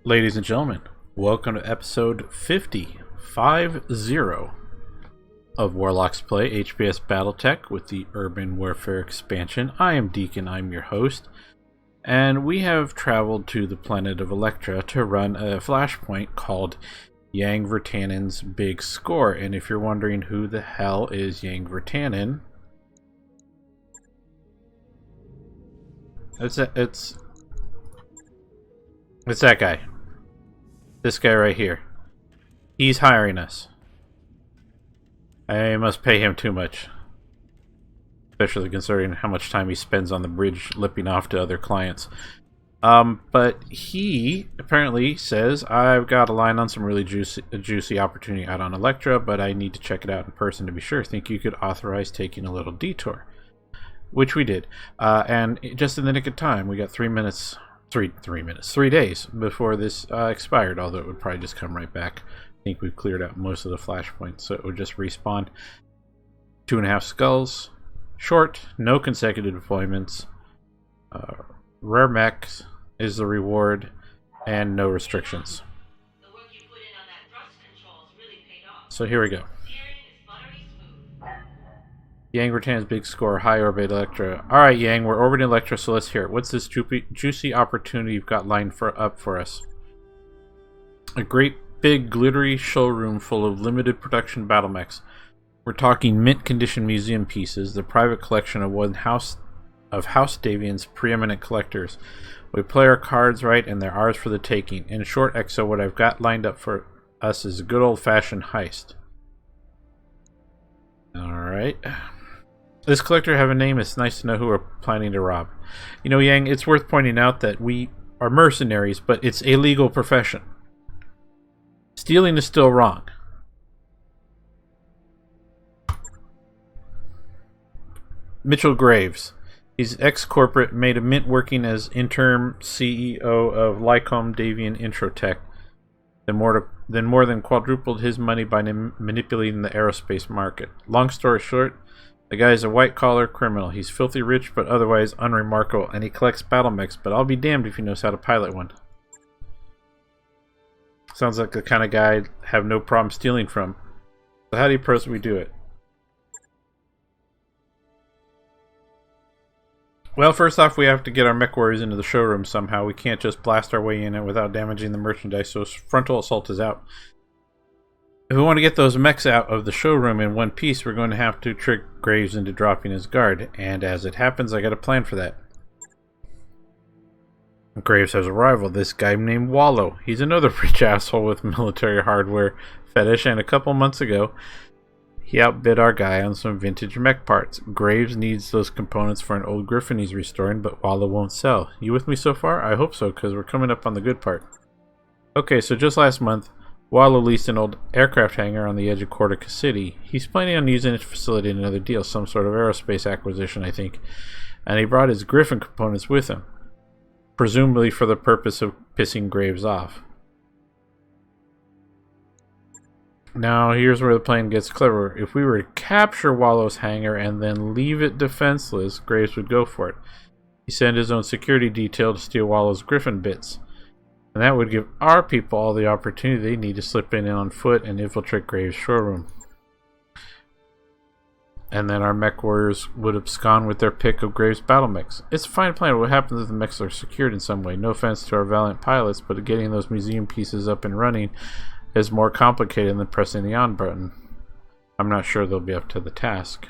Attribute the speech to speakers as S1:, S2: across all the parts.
S1: Ladies and gentlemen, welcome to episode 50 of Warlocks Play HBS Battletech with the Urban Warfare expansion. I am Deacon, I'm your host, and we have traveled to the planet of Electra to run a flashpoint called Yang Virtanen's Big Score. And if you're wondering who the hell is Yang Virtanen, it's that guy. This guy right here. He's hiring us. I must pay him too much. Especially considering how much time he spends on the bridge lipping off to other clients. But he apparently says, I've got a line on some really juicy opportunity out on Electra, but I need to check it out in person to be sure. Think you could authorize taking a little detour? Which we did. And just in the nick of time, we got 3 minutes... 3 days before this expired, although it would probably just come right back. I think we've cleared out most of the flashpoints, so it would just respawn. 2.5 skulls, short, no consecutive deployments, rare mechs is the reward, and no restrictions. So here we go. Yang Virtanen's Big Score, high orbit Electra. Alright, Yang, we're orbiting Electra, so let's hear it. What's this juicy opportunity you've got lined up for us? A great big glittery showroom full of limited production battle mechs. We're talking mint condition museum pieces, the private collection of House Davian's preeminent collectors. We play our cards right and they're ours for the taking. In short, EXO, what I've got lined up for us is a good old-fashioned heist. Alright. This collector have a name, it's nice to know who we're planning to rob. You know, Yang, it's worth pointing out that we are mercenaries, but it's a legal profession. Stealing is still wrong. Mitchell Graves. He's ex-corporate, made a mint working as interim CEO of Lycom Davian Introtech. Then more than quadrupled his money by manipulating the aerospace market. Long story short, the guy is a white-collar criminal. He's filthy rich, but otherwise unremarkable, and he collects battle mechs, but I'll be damned if he knows how to pilot one. Sounds like the kind of guy I'd have no problem stealing from. So how do you propose we do it? Well, first off, we have to get our mech warriors into the showroom somehow. We can't just blast our way in it without damaging the merchandise, so frontal assault is out. If we want to get those mechs out of the showroom in one piece, we're going to have to trick Graves into dropping his guard, and as it happens, I got a plan for that. Graves has a rival, this guy named Wallow. He's another rich asshole with military hardware fetish, and a couple months ago, he outbid our guy on some vintage mech parts. Graves needs those components for an old Griffin he's restoring, but Wallow won't sell. You with me so far? I hope so, because we're coming up on the good part. Okay, so just last month, Wallow leased an old aircraft hangar on the edge of Cortica City. He's planning on using its facility in another deal, some sort of aerospace acquisition, I think. And he brought his Griffin components with him, presumably for the purpose of pissing Graves off. Now, here's where the plan gets clever. If we were to capture Wallow's hangar and then leave it defenseless, Graves would go for it. He sent his own security detail to steal Wallow's Griffin bits. And that would give our people all the opportunity they need to slip in on foot and infiltrate Graves' showroom. And then our mech warriors would abscond with their pick of Graves' battle mechs. It's a fine plan. What happens if the mechs are secured in some way? No offense to our valiant pilots, but getting those museum pieces up and running is more complicated than pressing the on button. I'm not sure they'll be up to the task.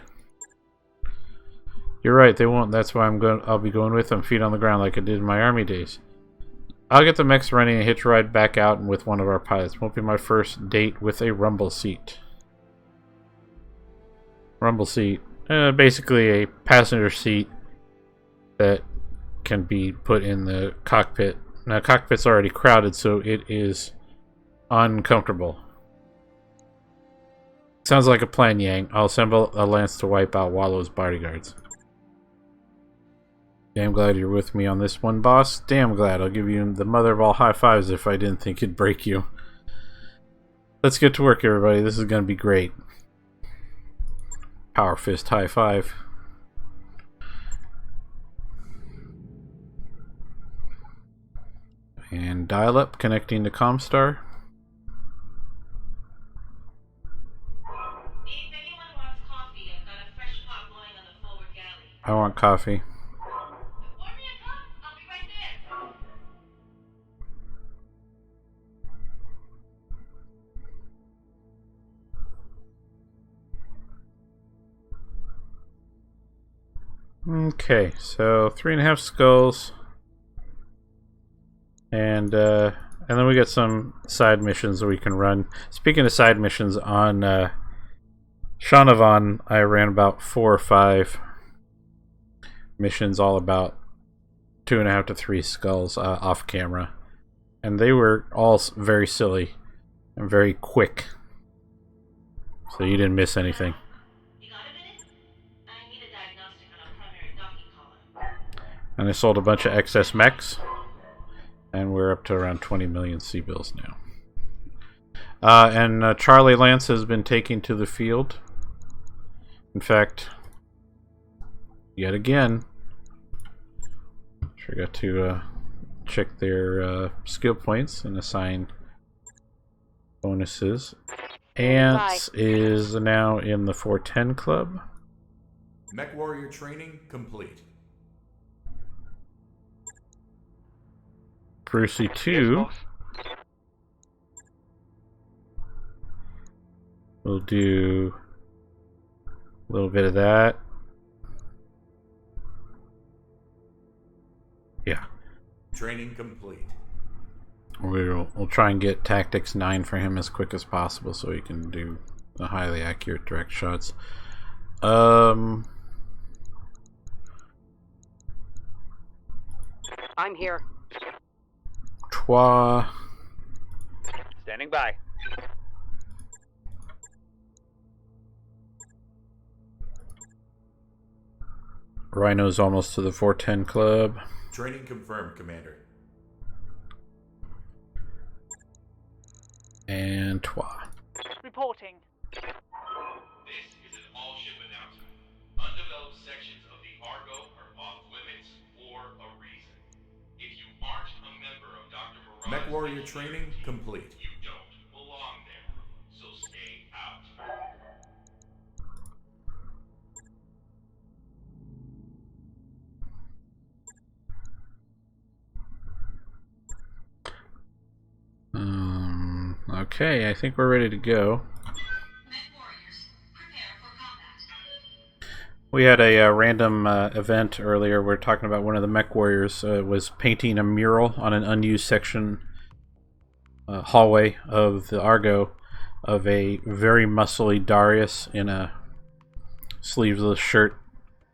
S1: You're right, they won't. That's why I'll be going with them, feet on the ground, like I did in my army days. I'll get the mechs running and hitch a ride back out and with one of our pilots. Won't be my first date with a rumble seat. Rumble seat. Basically a passenger seat that can be put in the cockpit. Now, cockpit's already crowded, so it is uncomfortable. Sounds like a plan, Yang. I'll assemble a lance to wipe out Wallow's bodyguards. Damn glad you're with me on this one, boss. Damn glad. I'll give you the mother of all high fives if I didn't think it'd break you. Let's get to work, everybody. This is going to be great. Power fist high five. And dial-up connecting to Comstar.
S2: If anyone wants coffee, I've got a fresh pot blowing on the forward galley.
S1: I want coffee.
S2: Pour me a cup. I'll be right there.
S1: Okay, so 3.5 skulls. And then we got some side missions that we can run. Speaking of side missions, on Shanavan, I ran about 4 or 5 missions, all about 2.5 to 3 skulls off camera. And they were all very silly and very quick. So you didn't miss anything.
S2: You got a minute? I need a diagnostic on a primary docking column.
S1: And I sold a bunch of excess mechs. And we're up to around 20 million C-bills now. And Charlie Lance has been taken to the field. In fact, yet again, forgot to check their skill points and assign bonuses. Ants is now in the 410 club.
S3: Mech Warrior training complete.
S1: Brucey 2 we'll do a little bit of that. Yeah.
S3: Training complete.
S1: We'll try and get Tactics 9 for him as quick as possible so he can do the highly accurate direct shots.
S4: I'm here.
S1: Trois.
S4: Standing by.
S1: Rhino's almost to the 410 club.
S3: Training confirmed, Commander.
S1: And Trois.
S5: Reporting.
S6: This is an all-ship announcement. Undeveloped sections of the Argo are off limits for a reason. If you aren't a member of Dr. Moran's
S3: Mech Warrior training complete.
S6: you don't belong there. So stay out.
S1: Okay, I think we're ready to go.
S2: Mech warriors, prepare for combat.
S1: We had a random event earlier. We are talking about one of the mech warriors was painting a mural on an unused section hallway of the Argo of a very muscly Darius in a sleeveless shirt.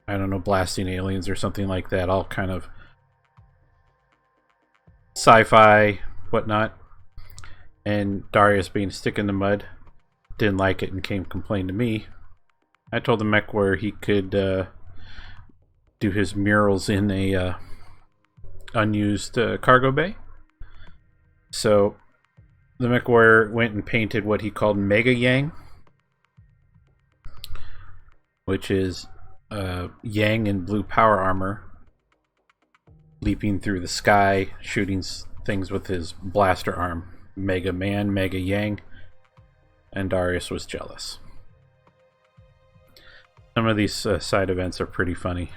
S1: I don't know, blasting aliens or something like that. All kind of sci-fi, whatnot. And Darius, being stick in the mud, didn't like it and came complain to me. I told the mech warrior he could do his murals in a unused cargo bay. So the mech warrior went and painted what he called Mega Yang, which is Yang in blue power armor, leaping through the sky, shooting things with his blaster arm. Mega Man, Mega Yang, and Darius was jealous. Some of these side events are pretty funny.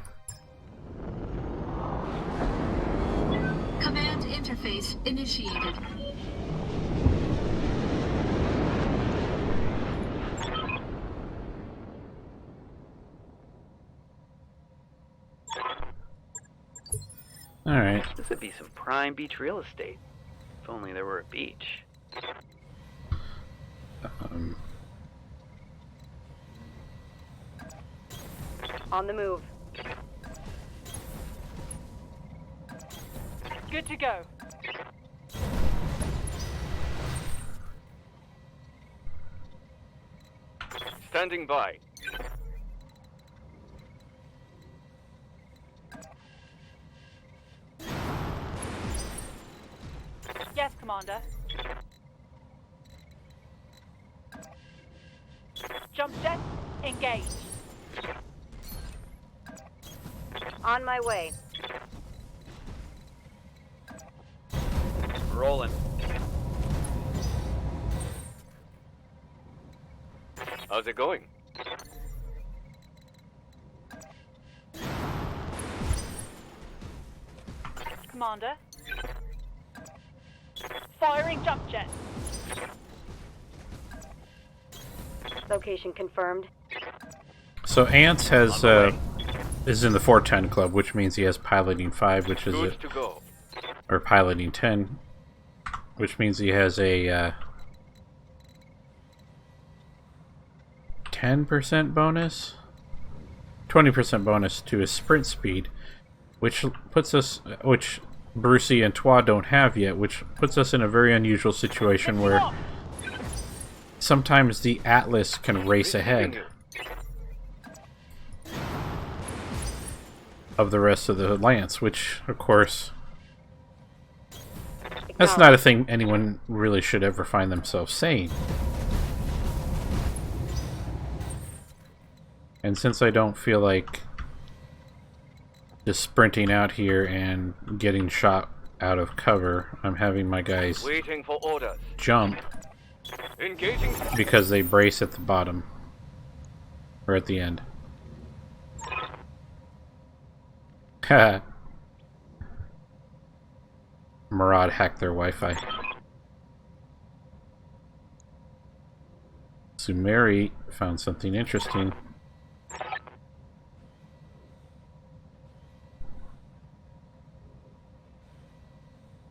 S2: Command interface initiated.
S1: Alright.
S4: This would be some prime beach real estate. If only there were a beach.
S7: On the move.
S5: Good to go.
S4: Standing by.
S5: Yes, Commander. Jump jet, engage.
S7: On my way.
S4: Rolling. How's it going?
S5: Commander. Firing jump jet.
S7: Location confirmed.
S1: So Ants has
S4: On the way.
S1: is in the 410 club, which means he has piloting 5, which is
S4: Good to go.
S1: or piloting 10, which means he has a 10% bonus, 20% bonus to his sprint speed, which Brucey and Twa don't have yet, which puts us in a very unusual situation where sometimes the Atlas can race ahead of the rest of the Lance, which, of course, that's not a thing anyone really should ever find themselves saying. And since I don't feel like just sprinting out here and getting shot out of cover, I'm having my guys
S4: Waiting for orders.
S1: jump
S4: Engaging.
S1: because they brace at the bottom or at the end. Haha. Murad hacked their Wi-Fi. Sumeri found something interesting.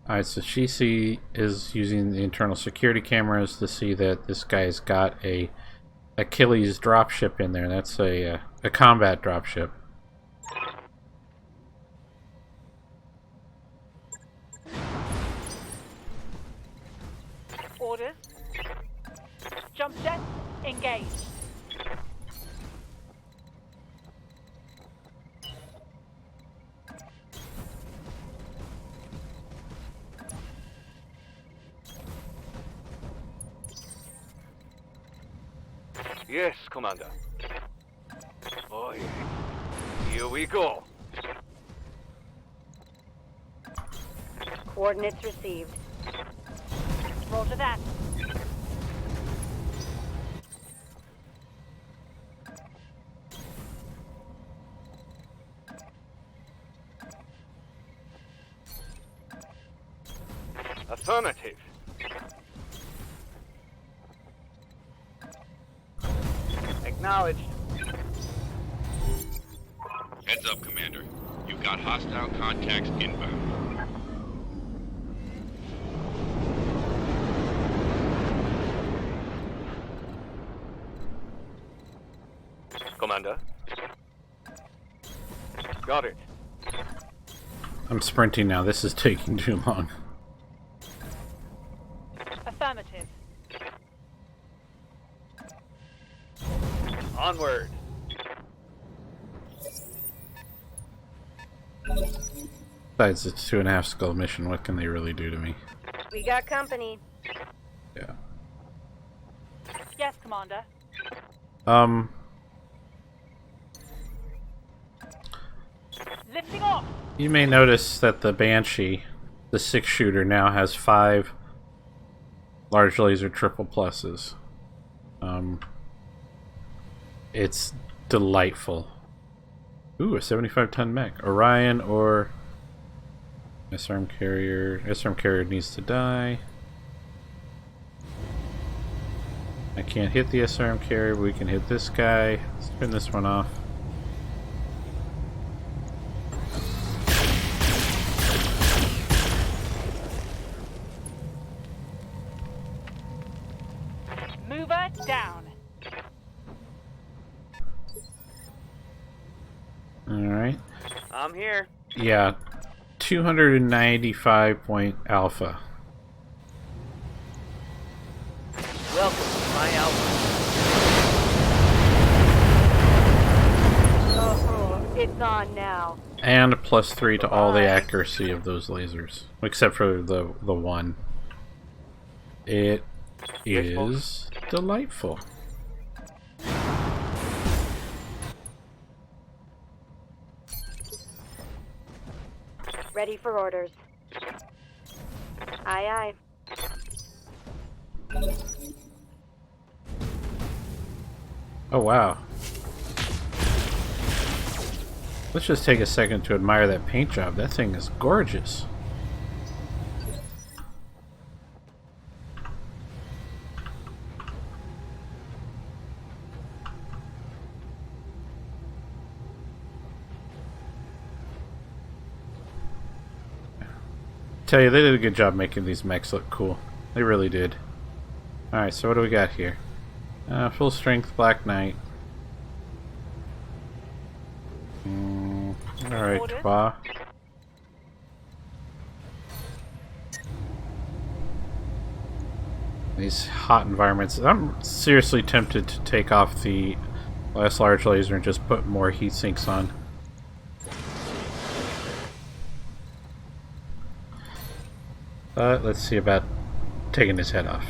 S1: Alright, so she is using the internal security cameras to see that this guy's got a Achilles dropship in there. That's a combat dropship.
S5: Orders. Jump jet. Engage.
S4: Yes, Commander. Oh, yeah. Here we go.
S7: Coordinates received.
S5: Roger that.
S4: Affirmative. Acknowledged.
S6: Heads up, Commander. You've got hostile contacts inbound.
S4: Commander. Got it.
S1: I'm sprinting now. This is taking too long.
S5: Affirmative.
S4: Onward.
S1: Besides, it's 2.5 skull mission. What can they really do to me?
S7: We got company.
S1: Yeah.
S5: Yes, Commander. Lifting off.
S1: You may notice that the Banshee, the 6-shooter, now has 5 large laser triple pluses. It's delightful. Ooh, a 75-ton mech. Orion or SRM carrier. SRM carrier needs to die. I can't hit the SRM carrier, but we can hit this guy. Let's turn this one off.
S5: Mover down.
S1: Alright.
S4: I'm here.
S1: Yeah. 295 point alpha.
S4: Welcome to my outpost.
S7: Oh, it's on now.
S1: And +3 to all the accuracy of those lasers. Except for the one. It is delightful.
S7: Ready for orders. Aye, aye.
S1: Oh, wow. Let's just take a second to admire that paint job. That thing is gorgeous. Tell you, they did a good job making these mechs look cool. They really did. Alright, so what do we got here? Full strength Black Knight. Alright,
S5: Orders.
S1: Twa. These hot environments. I'm seriously tempted to take off the last large laser and just put more heat sinks on. But let's see about taking his head off.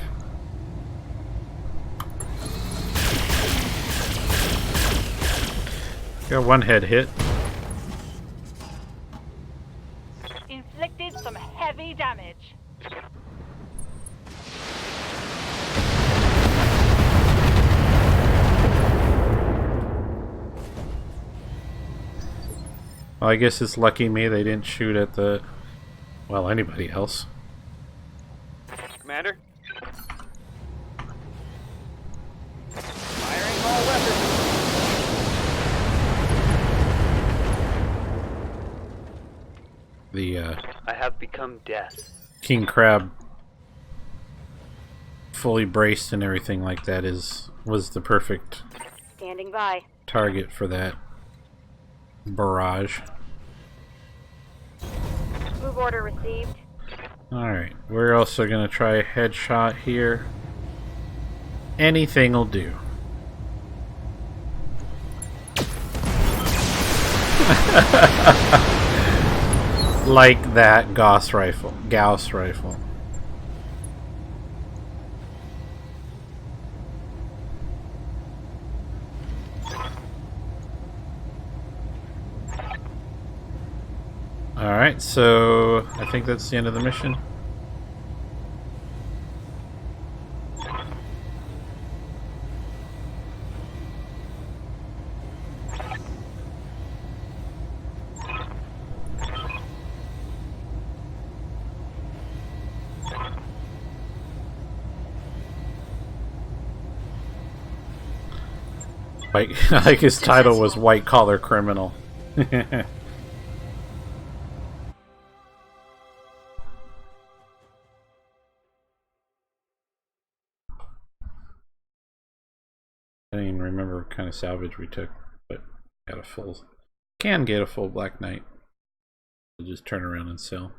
S1: Got one head hit.
S5: Inflicted some heavy damage.
S1: Well, I guess it's lucky me they didn't shoot at the... well, anybody else.
S4: Commander? Firing all weapons.
S1: The,
S4: I have become death.
S1: King Crab fully braced and everything like that was the perfect
S7: Standing by.
S1: target for that barrage.
S7: Move order received.
S1: Alright, we're also going to try a headshot here. Anything will do. Like that Gauss rifle. Alright, so I think that's the end of the mission. I like his title was White Collar Criminal. I don't even remember what kind of salvage we took, but got a full... can get a full Black Knight. We'll just turn around and sell.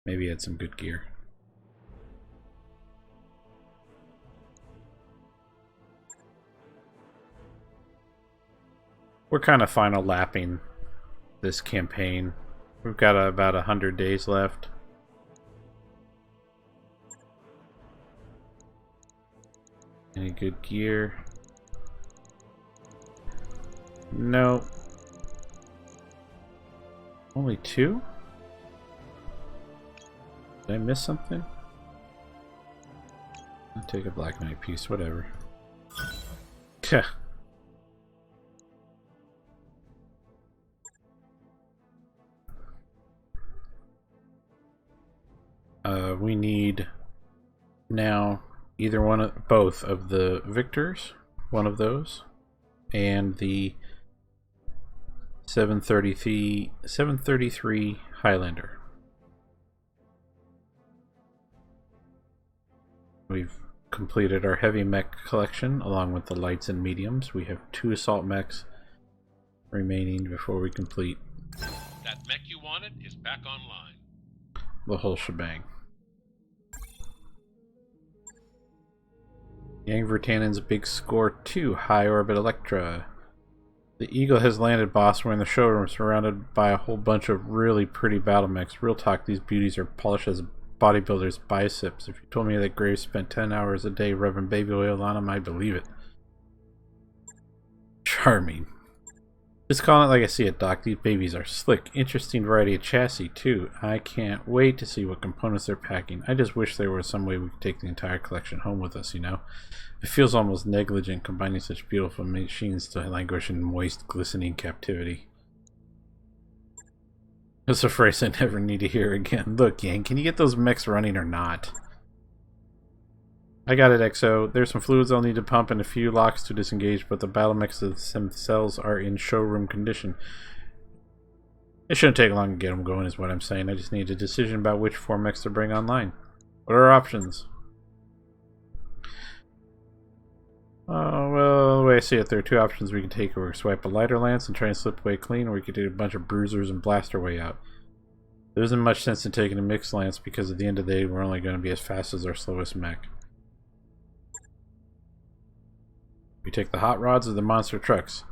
S1: Maybe had some good gear. We're kind of final lapping this campaign. We've got about 100 days left. Any good gear? No. Only 2? Did I miss something? I'll take a Black Knight piece, whatever. We need now either both of the Victors, one of those, and the 733 Highlander. We've completed our heavy mech collection along with the lights and mediums. We have 2 assault mechs remaining before we complete
S6: That mech you wanted is back online.
S1: the whole shebang. Yang Virtanen's Big Score 2 High Orbit Electra. The Eagle has landed, boss. We're in the showroom surrounded by a whole bunch of really pretty battle mechs. Real talk, these beauties are polished as bodybuilders' biceps. If you told me that Graves spent 10 hours a day rubbing baby oil on them, I'd believe it. Charming. Just calling it like I see it, Doc. These babies are slick. Interesting variety of chassis, too. I can't wait to see what components they're packing. I just wish there was some way we could take the entire collection home with us, you know? It feels almost negligent combining such beautiful machines to languish in moist, glistening captivity. That's a phrase I never need to hear again. Look, Yang, can you get those mechs running or not? I got it, XO. There's some fluids I'll need to pump and a few locks to disengage, but the battle mechs themselves are in showroom condition. It shouldn't take long to get them going, is what I'm saying. I just need a decision about which 4 mechs to bring online. What are our options? Well, the way I see it, there are 2 options we can take. We can swipe a lighter lance and try and slip away clean, or we could do a bunch of bruisers and blast our way out. There isn't much sense in taking a mixed lance because at the end of the day, we're only going to be as fast as our slowest mech. We take the hot rods or the monster trucks.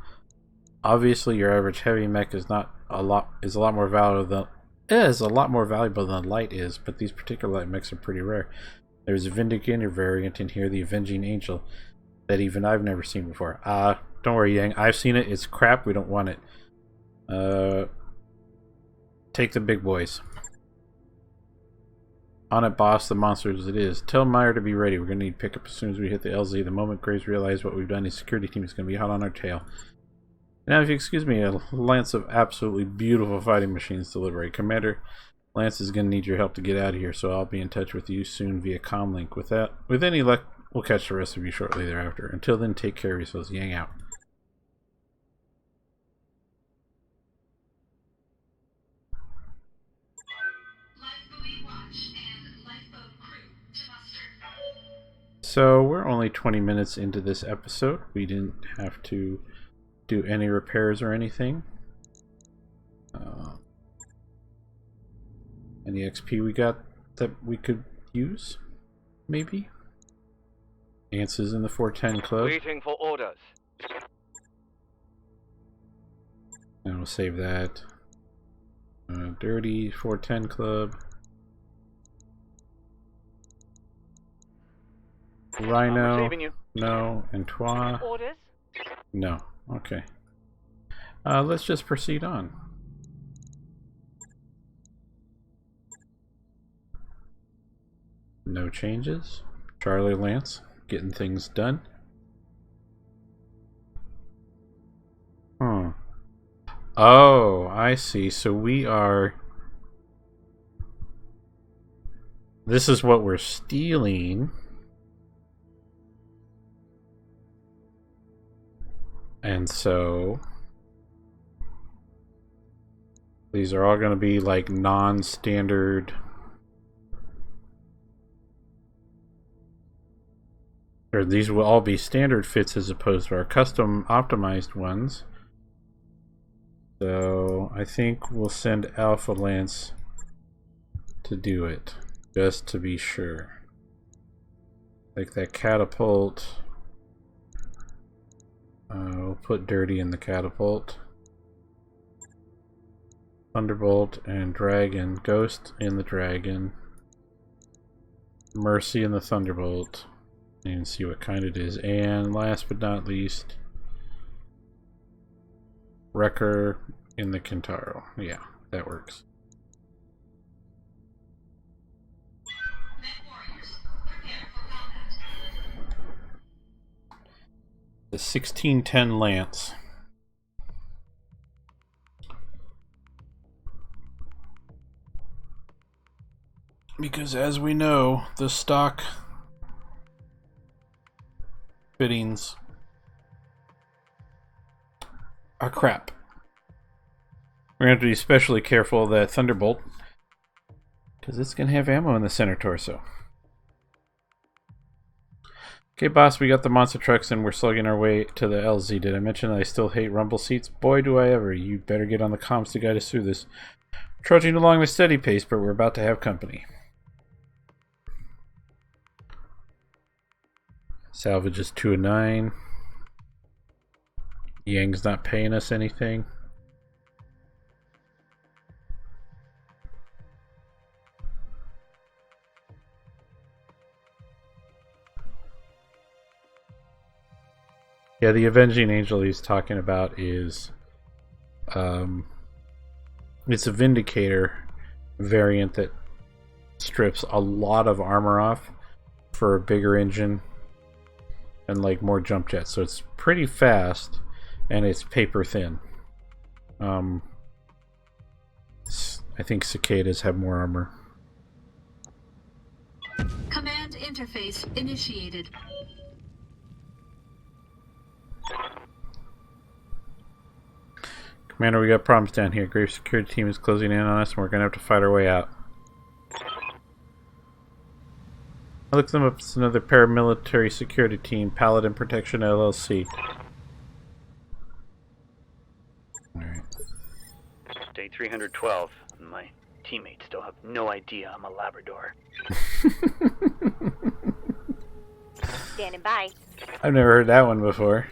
S1: Obviously, your average heavy mech is a lot more valuable than light is, but these particular light mechs are pretty rare. There's a Vindicator variant in here, the Avenging Angel, that even I've never seen before. Don't worry, Yang. I've seen it. It's crap. We don't want it. Take the big boys. On it, boss. The monsters it is. Tell Meyer to be ready. We're going to need pickup as soon as we hit the LZ. The moment Graves realizes what we've done, his security team is going to be hot on our tail. Now, if you excuse me, a lance of absolutely beautiful fighting machines to liberate. Commander, Lance is going to need your help to get out of here, so I'll be in touch with you soon via comlink. With any luck, we'll catch the rest of you shortly thereafter. Until then, take care of yourselves. Yang out. So we're only 20 minutes into this episode. We didn't have to do any repairs or anything. Any XP we got that we could use? Maybe? Answers in the 410 club.
S8: Waiting for orders.
S1: And we'll save that. Dirty 410 club. Rhino, no, and Twa,
S5: Orders?
S1: no. Okay. Let's just proceed on. No changes. Charlie Lance, getting things done. Oh, I see. So we are... This is what we're stealing. And so these are all going to be like non-standard, or these will all be standard fits as opposed to our custom optimized ones. So I think we'll send Alpha Lance to do it, just to be sure. Like that catapult. We'll put Dirty in the catapult. Thunderbolt and Dragon. Ghost in the Dragon. Mercy in the Thunderbolt. And see what kind it is. And last but not least, Wrecker in the Kintaro. Yeah, that works. The 1610 Lance. Because as we know, the stock fittings are crap. We're going to have to be especially careful of that Thunderbolt, because it's going to have ammo in the center torso. Okay, boss, we got the monster trucks and we're slugging our way to the LZ. Did I mention that I still hate rumble seats? Boy, do I ever. You better get on the comms to guide us through this. Trudging along with steady pace, but we're about to have company. Salvage is 2 of 9. Yang's not paying us anything. Yeah, the Avenging Angel he's talking about is It's a Vindicator variant that strips a lot of armor off for a bigger engine and like more jump jets. So it's pretty fast and it's paper thin. I think Cicadas have more armor.
S8: Command interface initiated.
S1: Commander, we got problems down here. Grave security team is closing in on us and we're gonna have to fight our way out. I looked them up. It's another paramilitary security team, Paladin Protection LLC. Alright.
S4: Day 312. My teammates still have no idea I'm a Labrador.
S7: Standing by.
S1: I've never heard that one before.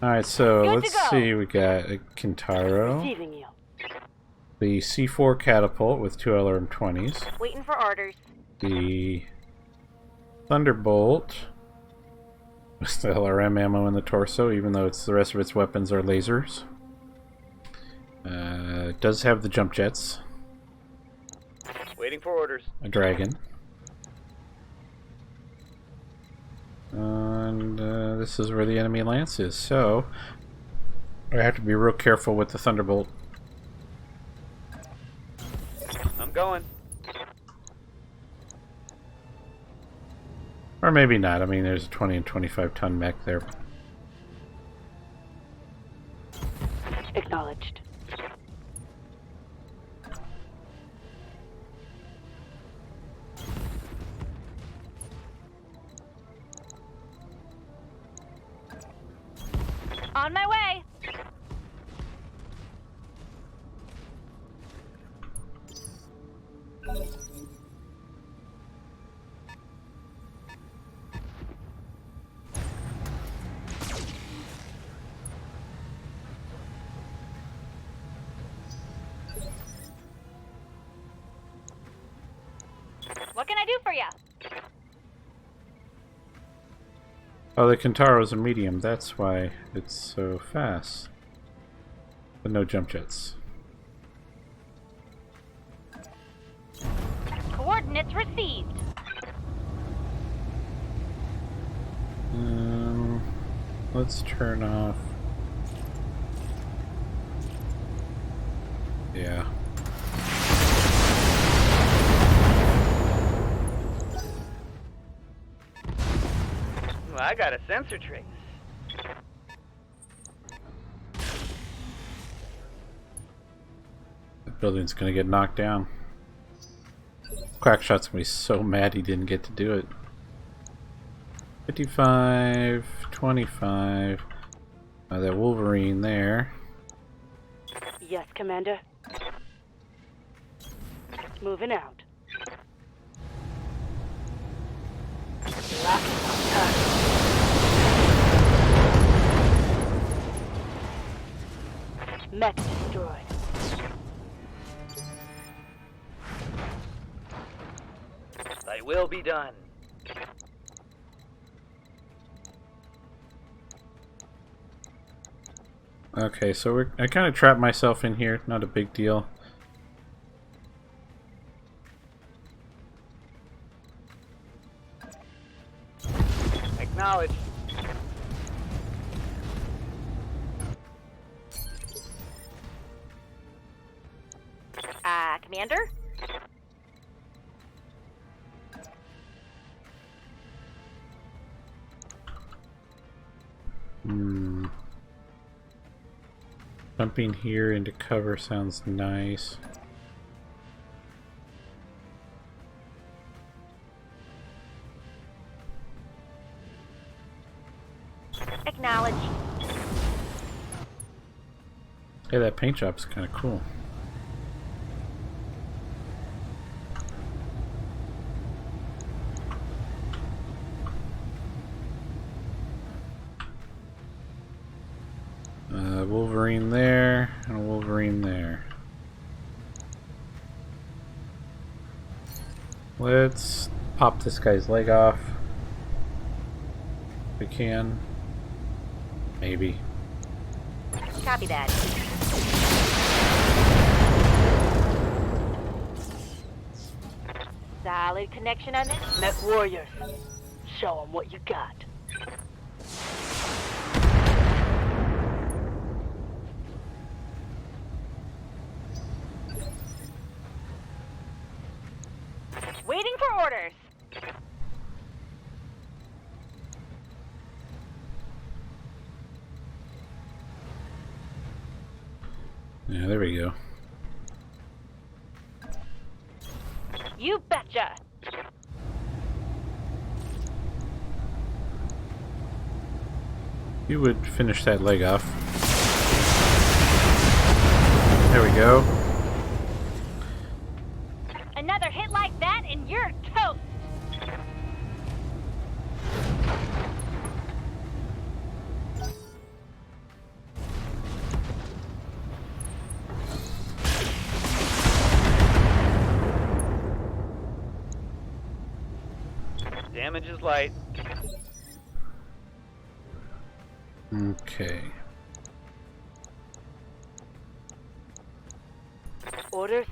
S1: Alright, so
S5: Good to
S1: let's
S5: go.
S1: see. We got a Kintaro,
S7: Receiving you.
S1: the C4 catapult with 2 LRM-20s,
S7: Waiting for orders.
S1: the Thunderbolt with the LRM ammo in the torso, even though the rest of its weapons are lasers. It does have the jump jets,
S4: Waiting for orders.
S1: a dragon, and this is where the enemy lance is, so I have to be real careful with the Thunderbolt.
S4: I'm going.
S1: Or maybe not. I mean, there's a 20 and 25 ton mech there.
S7: Acknowledged.
S5: On my way. What can I do for you?
S1: Oh, the Kintaro's a medium. That's why it's so fast. But no jump jets.
S5: Coordinates received.
S1: Let's turn off. Yeah.
S4: Well, I got a sensor trace.
S1: The building's gonna get knocked down. Quackshot's gonna be so mad he didn't get to do it. 55, 25. That Wolverine there.
S7: Yes, Commander. Moving out. Locking on target. Mech destroyed.
S4: Thy will be done.
S1: Okay, so I kind of trapped myself in here. Not a big deal.
S4: Acknowledge.
S7: Commander?
S1: Jumping here into cover sounds nice.
S7: Acknowledge.
S1: Hey, that paint job's kind of cool. Wolverine there, and a Wolverine there. Let's pop this guy's leg off. If we can. Maybe.
S7: Copy that.
S5: Solid connection on this.
S7: Mech warriors, show them what you got.
S5: Waiting for orders.
S1: Yeah, there we go.
S5: You betcha.
S1: You would finish that leg off. There we go.
S5: Another hit like that and you're toast.
S4: Damage is light.
S1: Okay.
S7: Orders?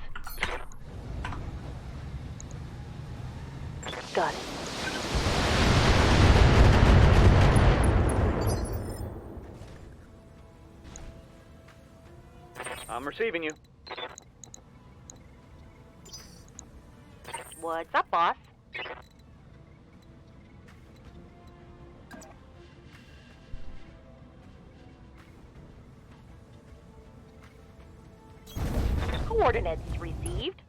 S7: Got it.
S4: I'm receiving you.
S5: What's up, boss? Coordinates received.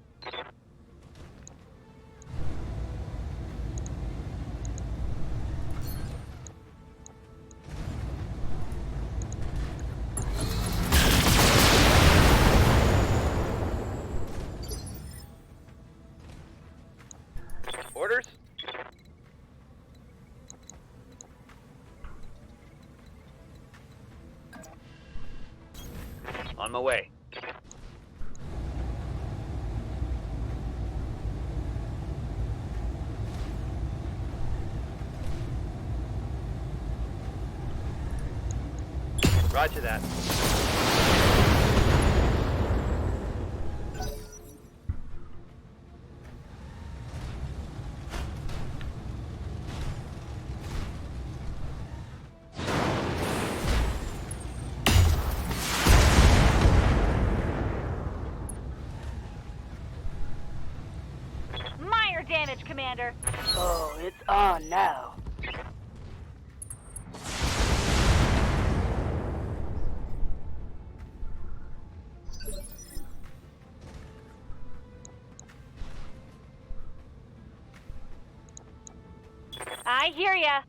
S4: Orders? On my way. Roger that.
S5: Minor damage, Commander.
S7: Oh, it's on now.
S5: I hear ya.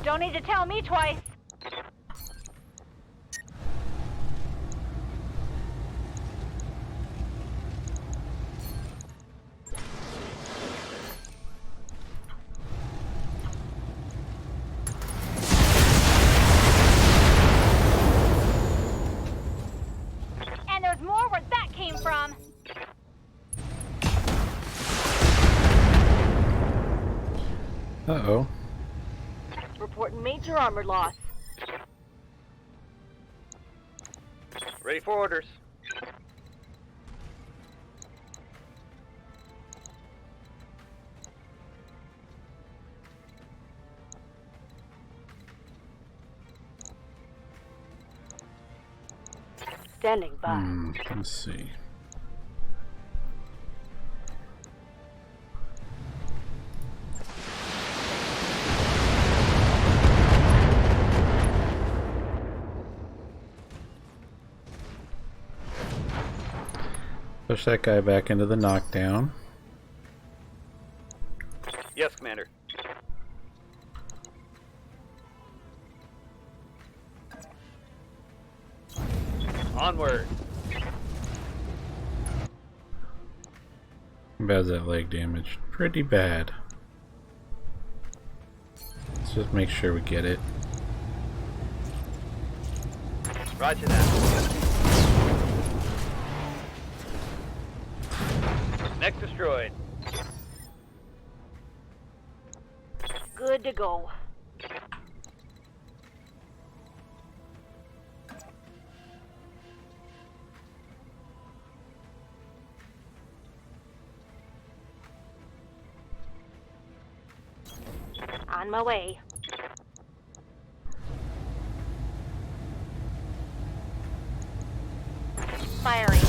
S5: Don't need to tell me twice. And there's more where that came from.
S1: Uh-oh.
S5: Reporting major armor loss.
S4: Ready for orders.
S7: Standing by.
S1: Let's see. Push that guy back into the knockdown.
S4: Yes, Commander. Onward.
S1: How bad is that leg damage? Pretty bad. Let's just make sure we get it.
S4: Roger that. Next destroyed.
S7: Good to go.
S5: On my way. Firing.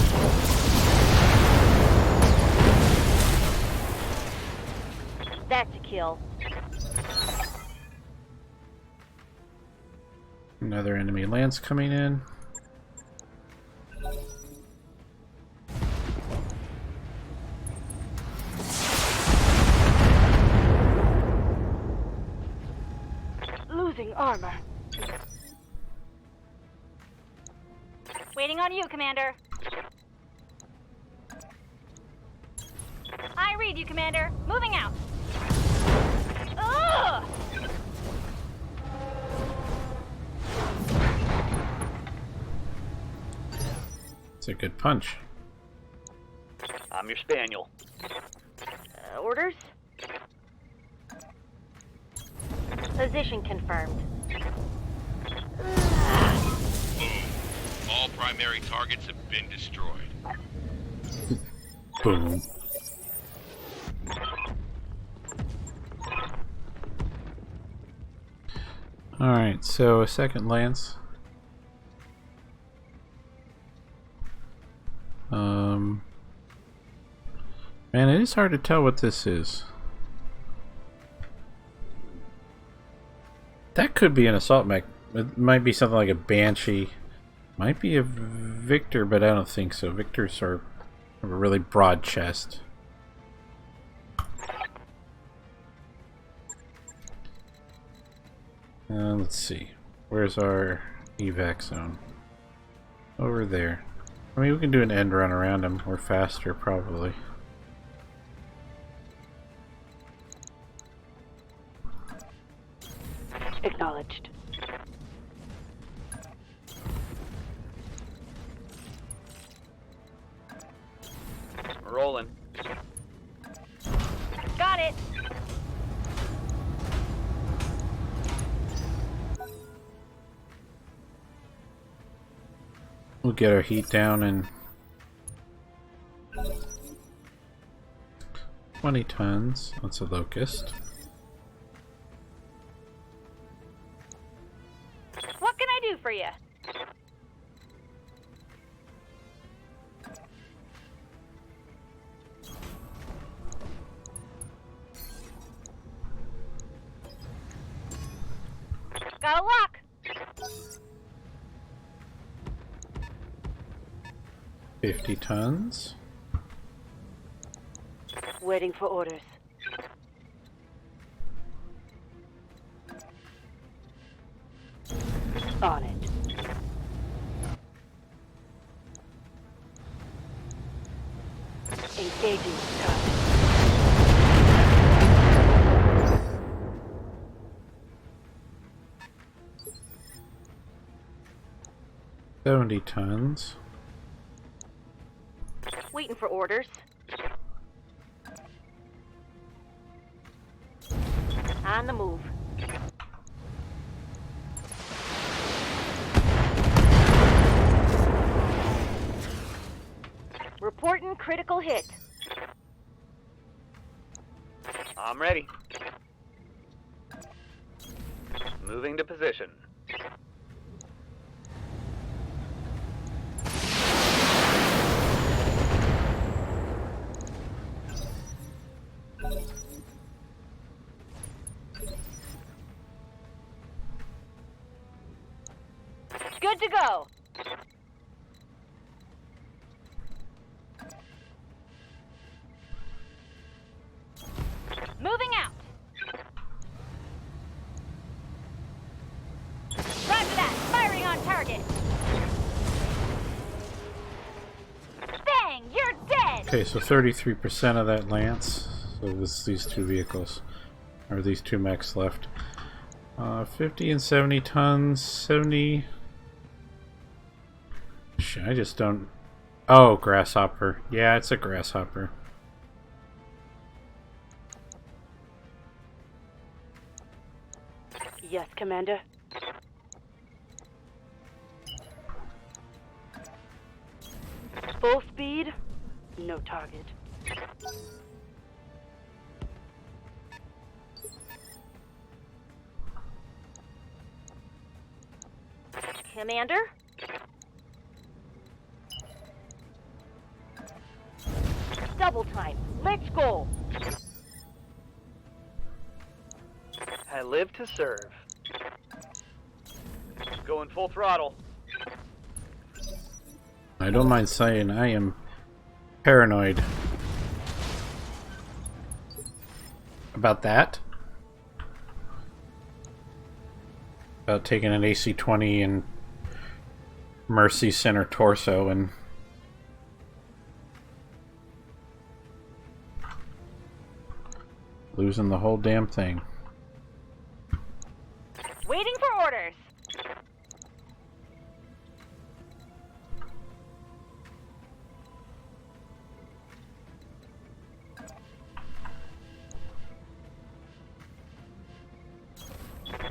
S5: That's a kill.
S1: Another enemy lance coming in.
S7: Losing armor.
S5: Waiting on you, Commander. I read you, Commander. Moving out. Ugh!
S1: It's a good punch.
S4: I'm your spaniel.
S5: Orders? Position confirmed.
S6: Boom. All primary targets have been destroyed.
S1: Boom. Alright, so a second lance. Man, it is hard to tell what this is. That could be an assault mech. It might be something like a Banshee. Might be a Victor, but I don't think so. Victors have a really broad chest. Let's see. Where's our evac zone? Over there. I mean, we can do an end run around him. We're faster, probably.
S7: Acknowledged.
S4: Rolling.
S5: Got it.
S1: We'll get our heat down in 20 tons. That's a locust.
S5: What can I do for you? Got a lock.
S1: $50 tons.
S7: Waiting for orders. On it. Engaging target.
S1: $70 tons.
S5: Waiting for orders. On the move. Reporting critical hit.
S4: I'm ready. Moving to position.
S5: Good to go. Moving out. Roger that. Firing on target. Bang! You're dead.
S1: Okay, so 33% of that lance. So this these two vehicles, or these two mechs left. 50 and 70 tons. 70. Shit, I just don't. Oh, grasshopper. Yeah, it's a grasshopper.
S7: Commander. Full speed, no target.
S5: Commander? Double time. Let's go.
S4: I live to serve. Going full throttle.
S1: I don't mind saying I am paranoid about that. About taking an AC-20 and Mercy center torso and losing the whole damn thing.
S5: Waiting for orders.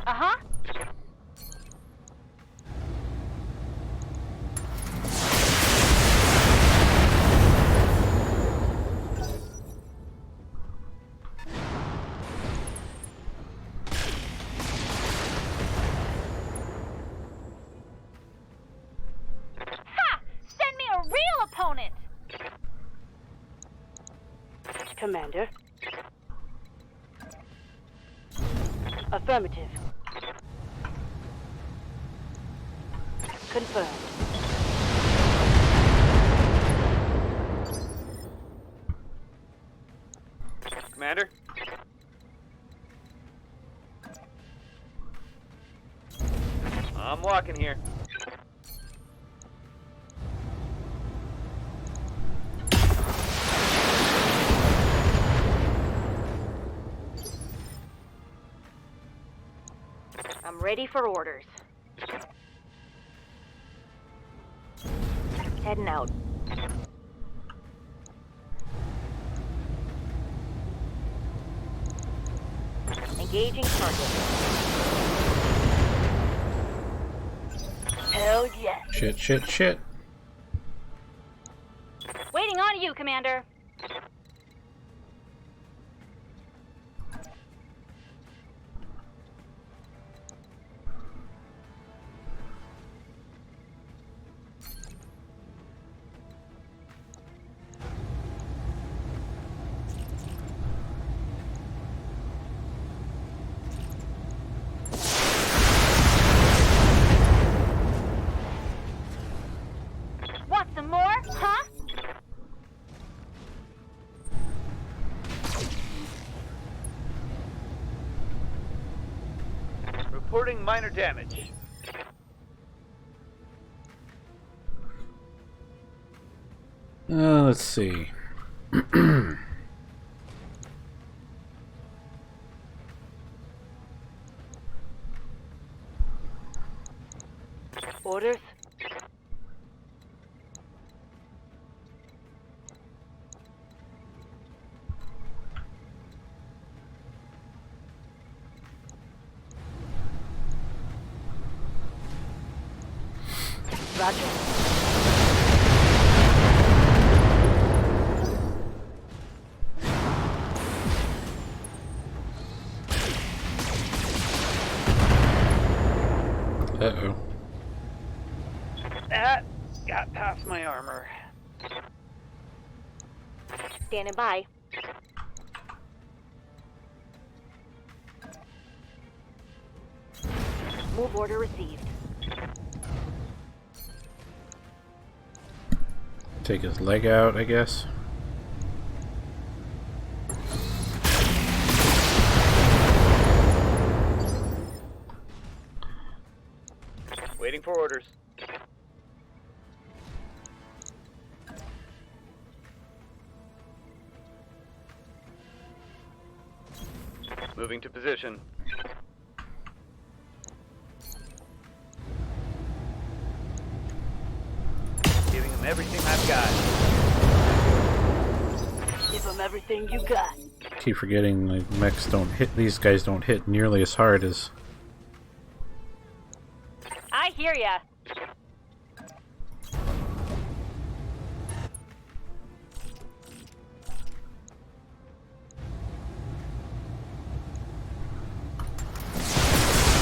S5: Uh-huh. Send me a real opponent!
S7: Commander. Affirmative. Confirmed.
S4: Commander? I'm walking here.
S5: I'm ready for orders. Heading out. Engaging target. Hell yes.
S1: Shit, shit, shit.
S5: Waiting on you, Commander. Want some more, huh?
S4: Reporting minor damage.
S1: Let's see.
S7: Orders? Roger.
S1: Uh-oh.
S4: That got past my armor.
S5: Standing by. Move order received.
S1: Take his leg out, I guess.
S4: Waiting for orders. Moving to position. Giving him everything I've got.
S7: Give them everything you got.
S1: Keep forgetting the mechs don't hit. These guys don't hit nearly as hard as
S5: I hear ya.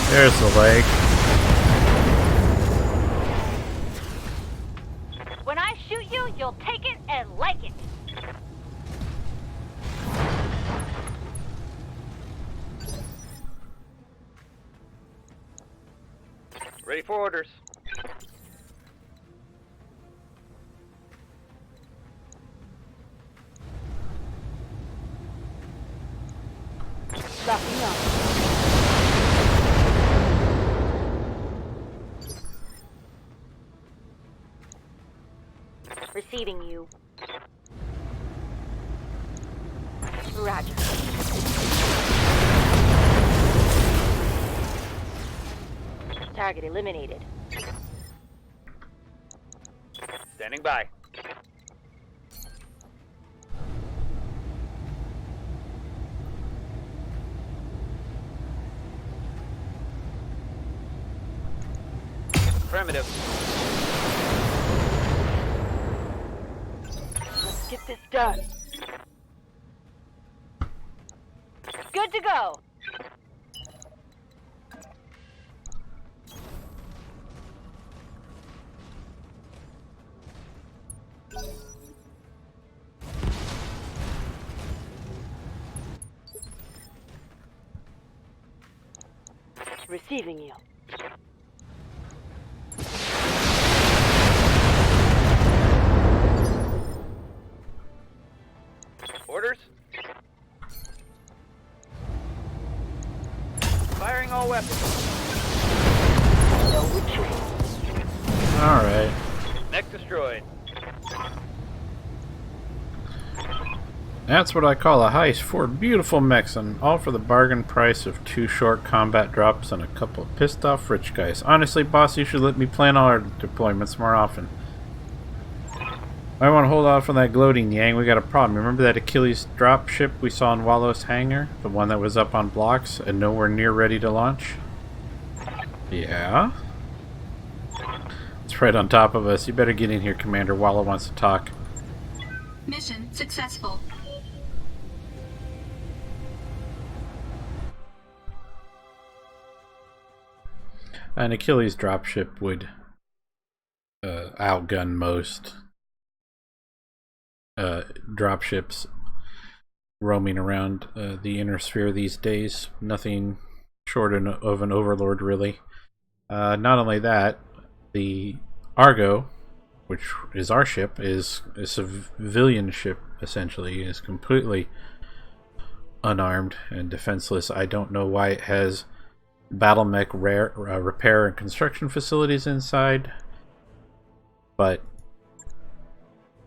S1: There's the leg.
S5: When I shoot you, you'll take it and like it.
S4: Ready for orders.
S7: Locking up.
S5: Receiving you. Roger. Target eliminated.
S4: Standing by. Affirmative.
S7: Let's get this done.
S5: Good to go.
S7: Receiving you.
S4: Orders. Firing all weapons.
S7: No retreat.
S1: Alright.
S4: Next destroyed.
S1: That's what I call a heist. 4 beautiful mechs, and all for the bargain price of 2 short combat drops and a couple of pissed off rich guys. Honestly, boss, you should let me plan all our deployments more often. I want to hold off on that gloating, Yang. We got a problem. Remember that Achilles drop ship we saw in Wallows' hangar? The one that was up on blocks and nowhere near ready to launch? Yeah? It's right on top of us. You better get in here, Commander. Wallow wants to talk.
S8: Mission successful.
S1: An Achilles dropship would outgun most dropships roaming around the inner sphere these days. Nothing short of an overlord, really. Not only that, the Argo, which is our ship, is a civilian ship, essentially. Is completely unarmed and defenseless. I don't know why it has battle mech repair and construction facilities inside, but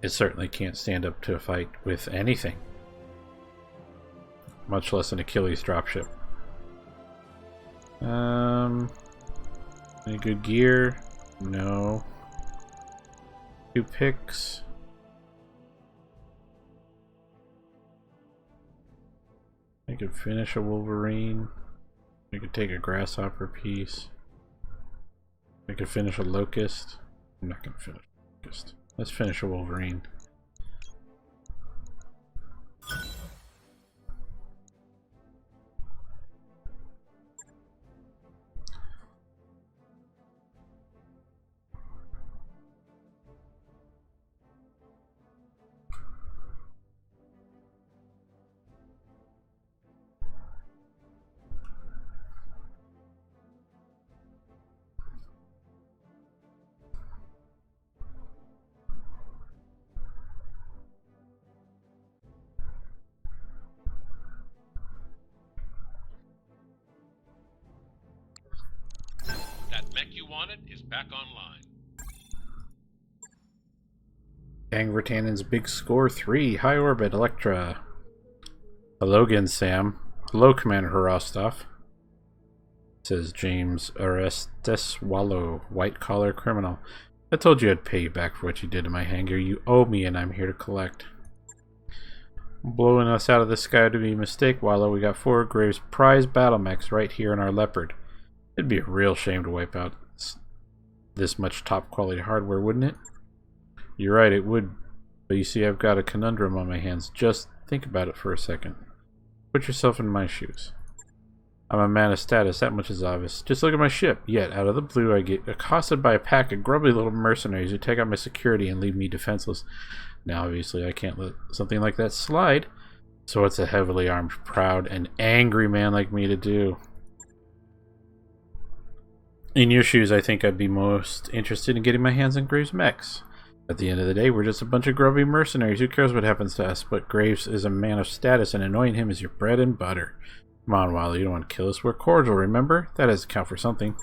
S1: it certainly can't stand up to a fight with anything, much less an Achilles dropship. Any good gear? No. 2 picks. I could finish a Wolverine. I could take a grasshopper piece. I could finish a locust. I'm not gonna finish a locust. Let's finish a Wolverine.
S6: That mech you wanted is back online.
S1: Dang, Virtanen's big score 3. High orbit, Electra. Hello again, Sam. Hello, Commander Horostov. Says James Orestes Wallow, white collar criminal. I told you I'd pay you back for what you did to my hangar. You owe me, and I'm here to collect. Blowing us out of the sky to be a mistake, Wallow. We got 4 Graves prize battle mechs right here in our Leopard. It'd be a real shame to wipe out this much top quality hardware, wouldn't it? You're right, it would. But you see, I've got a conundrum on my hands. Just think about it for a second. Put yourself in my shoes. I'm a man of status, that much is obvious. Just look at my ship. Yet, out of the blue, I get accosted by a pack of grubby little mercenaries who take out my security and leave me defenseless. Now, obviously, I can't let something like that slide. So what's a heavily armed, proud, and angry man like me to do? In your shoes, I think I'd be most interested in getting my hands on Graves' mechs. At the end of the day, we're just a bunch of grubby mercenaries. Who cares what happens to us? But Graves is a man of status, and annoying him is your bread and butter. Come on, Wally, you don't want to kill us. We're cordial, remember? That has to count for something.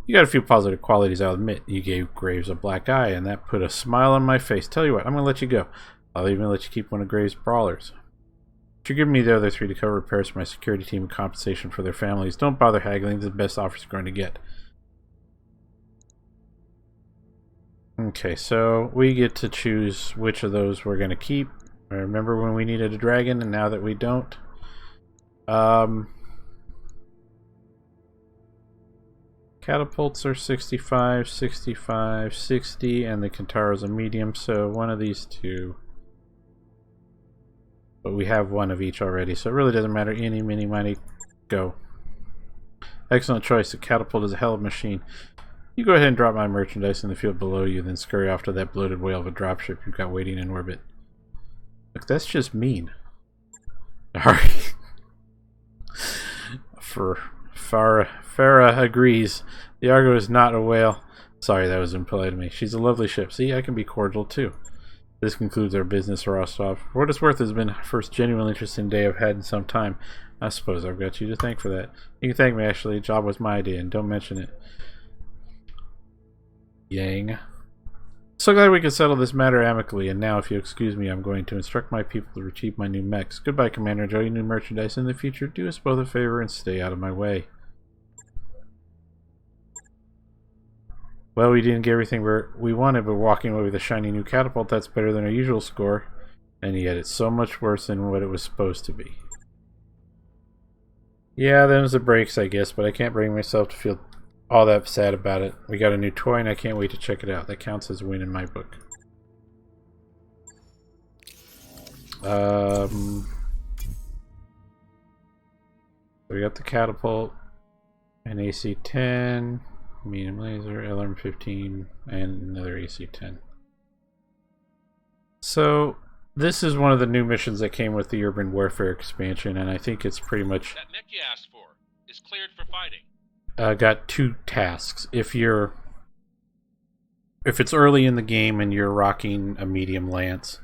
S1: You got a few positive qualities, I'll admit. You gave Graves a black eye, and that put a smile on my face. Tell you what, I'm going to let you go. I'll even let you keep one of Graves' brawlers. But you're giving me the other 3 to cover repairs for my security team and compensation for their families. Don't bother haggling. The best offers you're going to get. Okay, so we get to choose which of those we're going to keep. I remember when we needed a dragon, and now that we don't. Catapults are 65, 65, 60, and the Kintara's a medium, so one of these two. But we have one of each already, so it really doesn't matter. Eeny, meeny, miny, go. Excellent choice. The catapult is a hell of a machine. You go ahead and drop my merchandise in the field below you, then scurry off to that bloated whale of a dropship you've got waiting in orbit. Look, that's just mean. Alright. Farah agrees. The Argo is not a whale. Sorry, that was impolite of me. She's a lovely ship. See, I can be cordial too. This concludes our business, Rostov. For what it's worth, it's been the first genuinely interesting day I've had in some time. I suppose I've got you to thank for that. You can thank me, actually. The job was my idea, and don't mention it. Yang. So glad we could settle this matter amicably, and now, if you excuse me, I'm going to instruct my people to retrieve my new mechs. Goodbye, Commander. Enjoy your new merchandise in the future. Do us both a favor and stay out of my way. Well, we didn't get everything we wanted, but walking away with a shiny new catapult, that's better than our usual score. And yet it's so much worse than what it was supposed to be. Yeah, them's the breaks, I guess, but I can't bring myself to feel all that sad about it. We got a new toy and I can't wait to check it out. That counts as a win in my book. We got the catapult, an AC-10, medium laser, LRM-15, and another AC-10. So this is one of the new missions that came with the Urban Warfare expansion, and I think it's pretty much...
S6: That mech you asked for is cleared for fighting.
S1: Got 2 tasks. If it's early in the game and you're rocking a medium lance,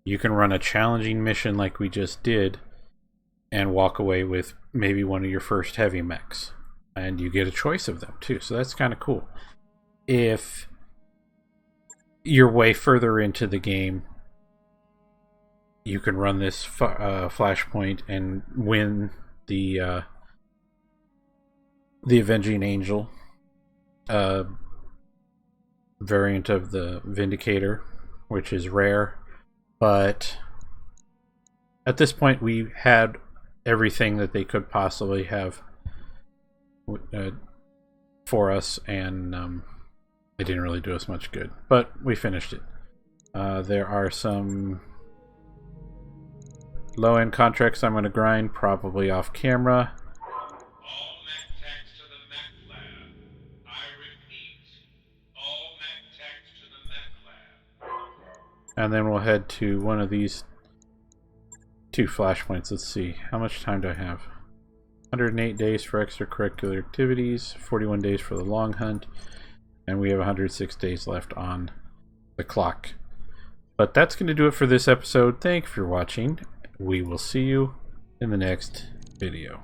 S1: you can run a challenging mission like we just did and walk away with maybe one of your first heavy mechs. And you get a choice of them too, so that's kind of cool. If you're way further into the game, you can run this Flashpoint and win the Avenging Angel variant of the Vindicator, which is rare. But at this point, we had everything that they could possibly have for us, and it didn't really do us much good. But we finished it. There are some low-end contracts I'm going to grind, probably off camera.
S6: All mech techs to the mech lab. I repeat, all mech techs to the mech lab.
S1: And then we'll head to one of these 2 flashpoints. Let's see. How much time do I have? 108 days for extracurricular activities, 41 days for the long hunt, and we have 106 days left on the clock. But that's going to do it for this episode. Thank you for watching. We will see you in the next video.